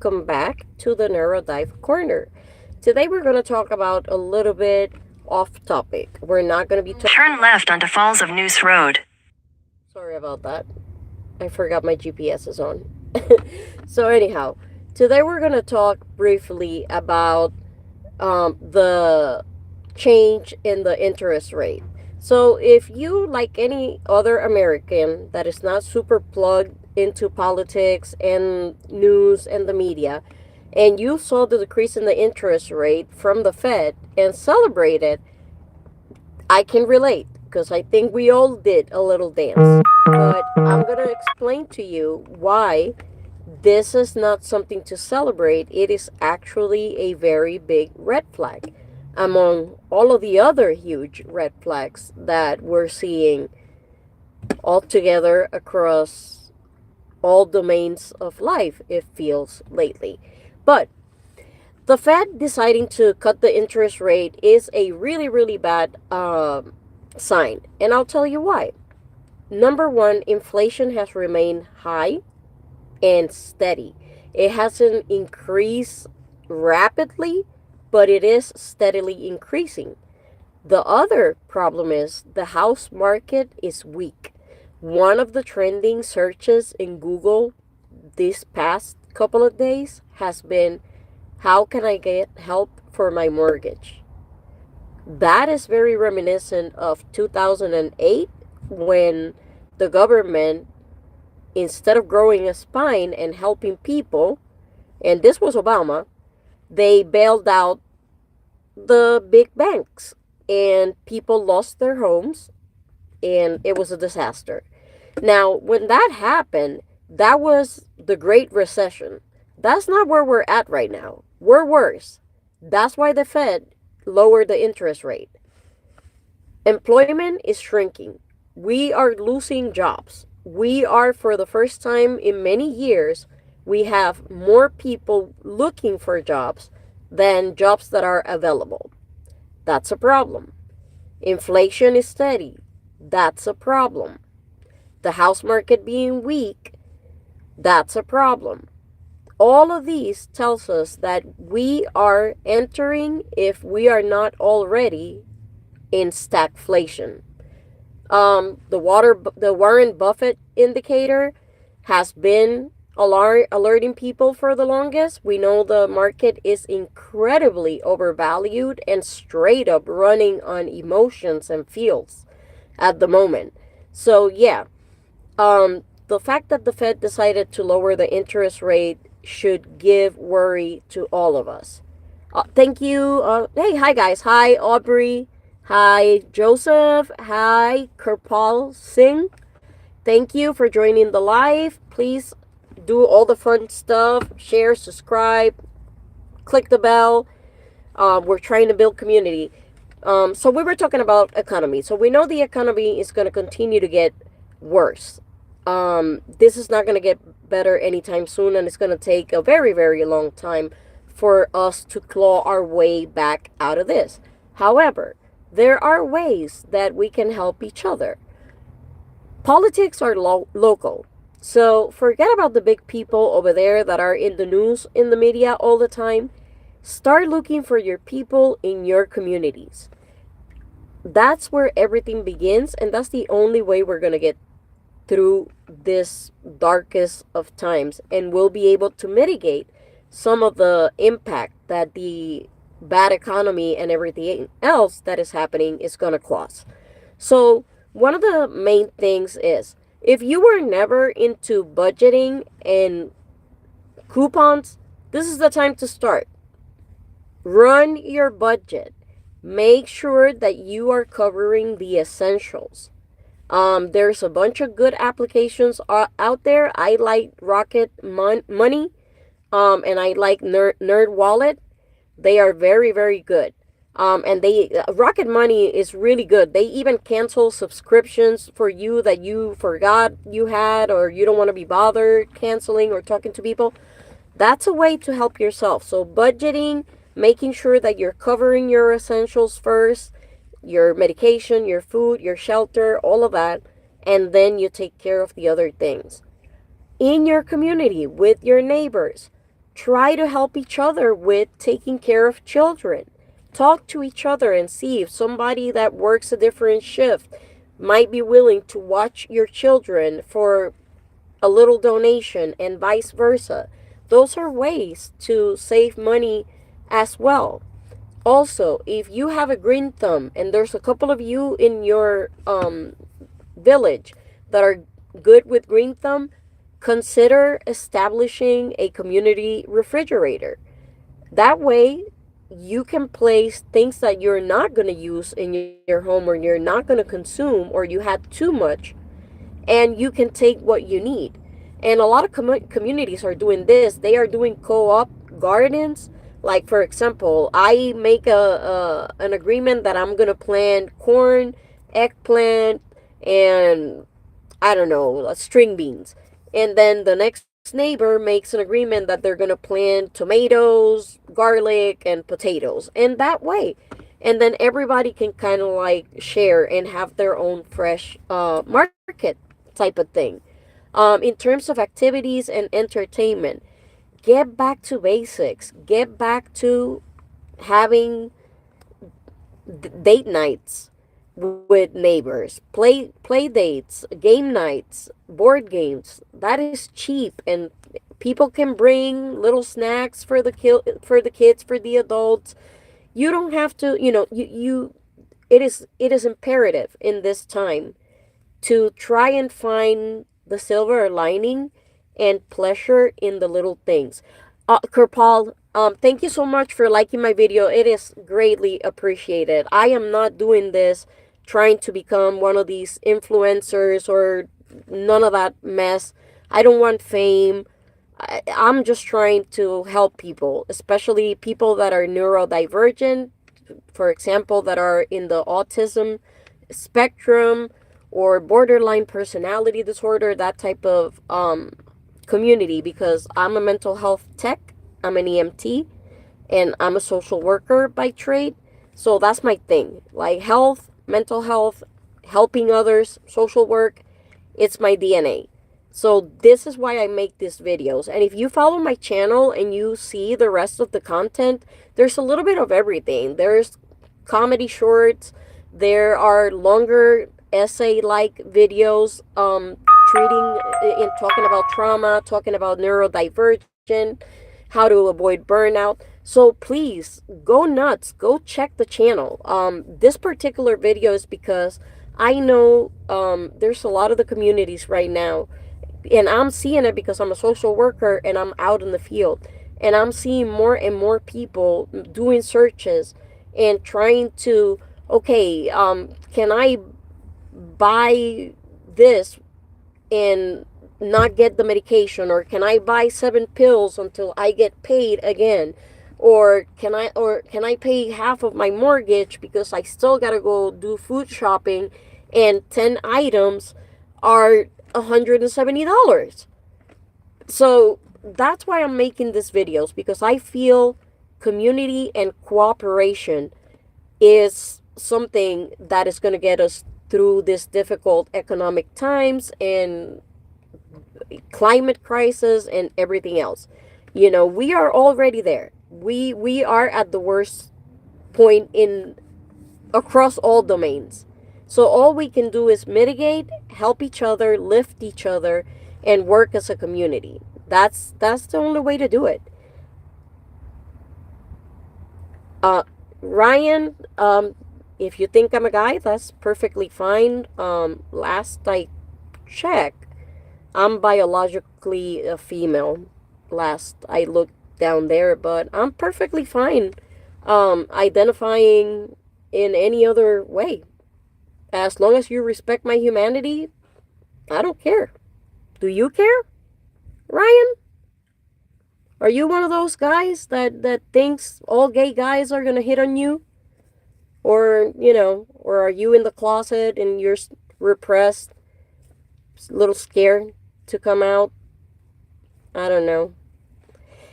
welcome back to the Neurodive Corner. Today we're going to talk about a little bit off topic. We're not going to be Turn left onto Falls of Noose Road. sorry about that. I forgot my GPS is on. So anyhow, today we're going to talk briefly about the change in the interest rate. So if you, like any other American that is not super plugged into politics and news and the media, and you saw the decrease in the interest rate from the Fed and celebrated, I can relate because I think we all did a little dance. But I'm going to explain to you why this is not something to celebrate. It is actually a very big red flag among all of the other huge red flags that we're seeing all together across all domains of life, it feels lately. But the Fed deciding to cut the interest rate is a really, really bad sign. And I'll tell you why. Number one, inflation has remained high and steady. It hasn't increased rapidly, but it is steadily increasing. The other problem is the house market is weak. One of the trending searches in Google this past couple of days has been, how can I get help for my mortgage? That is very reminiscent of 2008 when the government, instead of growing a spine and helping people, and this was Obama, they bailed out the big banks and people lost their homes and it was a disaster. Now, when that happened, that was the Great Recession. That's not where we're at right now. We're worse. That's why the Fed lowered the interest rate. Employment is shrinking. We are losing jobs. We are, for the first time in many years, we have more people looking for jobs than jobs that are available. That's a problem. Inflation is steady. That's a problem. The house market being weak, that's a problem. All of these tells us that we are entering, if we are not already, in stagflation. The Warren Buffett indicator has been alerting people for the longest. We know the market is incredibly overvalued and straight up running on emotions and feels at the moment. So yeah, the fact that the Fed decided to lower the interest rate should give worry to all of us. Thank you. Hey, hi guys. Hi Aubrey. Hi Joseph. Hi Kirpal Singh. Thank you for joining the live. Please do all the fun stuff. Share, subscribe, click the bell. We're trying to build community. So we were talking about economy. So we know the economy is going to continue to get worse. This is not going to get better anytime soon, and it's going to take a very, very long time for us to claw our way back out of this. However, there are ways that we can help each other. Politics are local. So forget about the big people over there that are in the news, in the media all the time. Start looking for your people in your communities. That's where everything begins, and that's the only way we're going to get through this darkest of times, and we'll be able to mitigate some of the impact that the bad economy and everything else that is happening is going to cause. So one of the main things is, if you were never into budgeting and coupons, this is the time to start. Run your budget. Make sure that you are covering the essentials. There's a bunch of good applications out there. I like Rocket Money, and I like Nerd Wallet. They are very, very good. And Rocket Money is really good. They even cancel subscriptions for you that you forgot you had, or you don't want to be bothered canceling or talking to people. That's a way to help yourself. So budgeting, making sure that you're covering your essentials first, your medication, your food, your shelter, all of that, and then you take care of the other things. In your community, with your neighbors, try to help each other with taking care of children. Talk to each other and see if somebody that works a different shift might be willing to watch your children for a little donation and vice versa. Those are ways to save money as well. Also, if you have a green thumb and there's a couple of you in your village that are good with green thumb, consider establishing a community refrigerator. That way, you can place things that you're not going to use in your home or you're not going to consume or you had too much, and you can take what you need. And a lot of communities are doing this. They are doing co-op gardens. Like, for example, I make an agreement that I'm going to plant corn, eggplant, and I don't know, string beans. And then the next neighbor makes an agreement that they're going to plant tomatoes, garlic, and potatoes. And that way. And then everybody can kind of like share and have their own fresh market type of thing. In terms of activities and entertainment, get back to basics. Get back to having date nights with neighbors, play dates, game nights, board games. That is cheap, and people can bring little snacks for the kids, for the adults. You don't have to, it is imperative in this time to try and find the silver lining and pleasure in the little things. Kirpal, thank you so much for liking my video. It is greatly appreciated. I am not doing this trying to become one of these influencers or none of that mess. I don't want fame. I'm just trying to help people, especially people that are neurodivergent, for example, that are in the autism spectrum or borderline personality disorder, that type of community, because I'm a mental health tech, I'm an EMT, and I'm a social worker by trade. So that's my thing. Like health, mental health, helping others, social work, it's my DNA. So this is why I make these videos. And if you follow my channel and you see the rest of the content, there's a little bit of everything. There's comedy shorts, there are longer essay-like videos treating and talking about trauma, talking about neurodivergent, how to avoid burnout. So please go nuts, go check the channel. This particular video is because I know there's a lot of the communities right now, and I'm seeing it because I'm a social worker and I'm out in the field, and I'm seeing more and more people doing searches and trying to, okay, can I buy this and not get the medication, or can I buy 7 pills until I get paid again, or can I pay half of my mortgage because I still gotta go do food shopping and 10 items are $170. So that's why I'm making these videos, because I feel community and cooperation is something that is going to get us through this difficult economic times and climate crisis and everything else. We are already there. We are at the worst point in across all domains. So all we can do is mitigate, help each other, lift each other, and work as a community. That's the only way to do it. Ryan, if you think I'm a guy, that's perfectly fine. Last I checked, I'm biologically a female. Last I looked down there, but I'm perfectly fine identifying in any other way. As long as you respect my humanity, I don't care. Do you care, Ryan? Are you one of those guys that thinks all gay guys are gonna hit on you? Or, or are you in the closet and you're repressed, a little scared to come out? I don't know.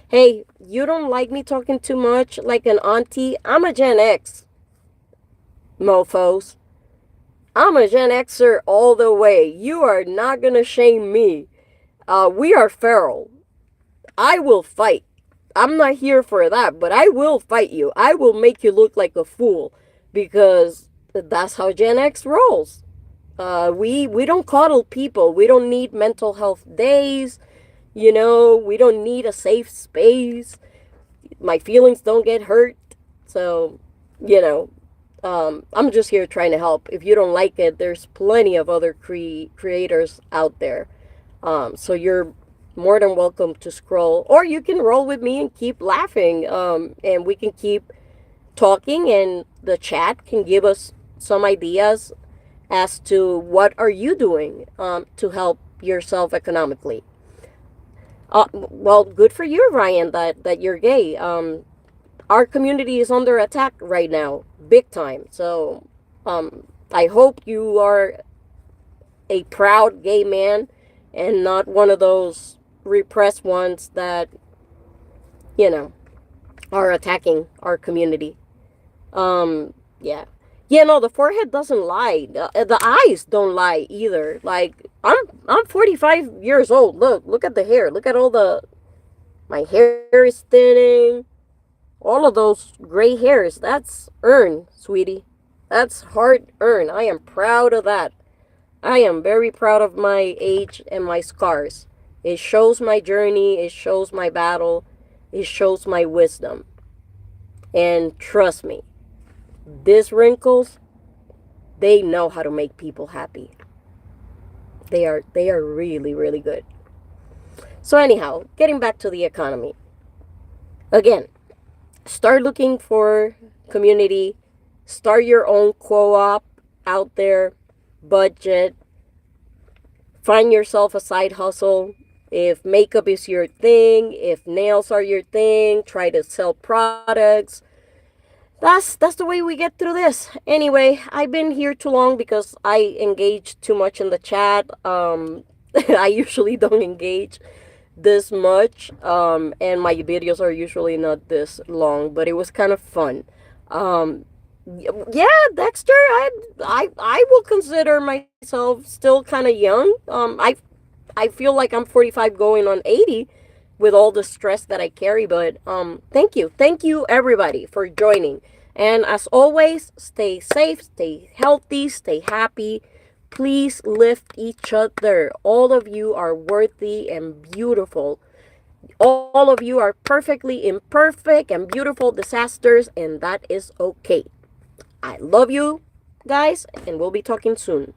Hey, you don't like me talking too much like an auntie? I'm a Gen X, mofos. I'm a Gen Xer all the way. You are not gonna shame me. We are feral. I will fight. I'm not here for that, but I will fight you. I will make you look like a fool because that's how Gen X rolls. We don't coddle people. We don't need mental health days. We don't need a safe space. My feelings don't get hurt. So, you know, I'm just here trying to help. If you don't like it, there's plenty of other creators out there. So you're more than welcome to scroll, or you can roll with me and keep laughing. And we can keep talking, and the chat can give us some ideas as to what are you doing to help yourself economically. Well, good for you, Ryan, that you're gay. Our community is under attack right now, big time. So, I hope you are a proud gay man and not one of those repressed ones that, you know, are attacking our community. Yeah. Yeah, no, the forehead doesn't lie. The eyes don't lie either. Like, I'm 45 years old. Look at the hair. Look at all my hair is thinning. All of those gray hairs. That's earned, sweetie. That's hard earned. I am proud of that. I am very proud of my age and my scars. It shows my journey. It shows my battle. It shows my wisdom. And trust me, these wrinkles, they know how to make people happy. They are really, really good. So anyhow, getting back to the economy. Again, start looking for community. Start your own co-op out there. Budget. Find yourself a side hustle. If makeup is your thing, if nails are your thing, try to sell products. That's the way we get through this. Anyway, I've been here too long because I engage too much in the chat. I usually don't engage this much, and my videos are usually not this long, but it was kind of fun. Yeah, Dexter, I will consider myself still kind of young. I feel like I'm 45 going on 80 with all the stress that I carry, but thank you everybody for joining. And as always, stay safe, stay healthy, stay happy. Please lift each other. All of you are worthy and beautiful. All of you are perfectly imperfect and beautiful disasters, and that is okay. I love you guys, and we'll be talking soon.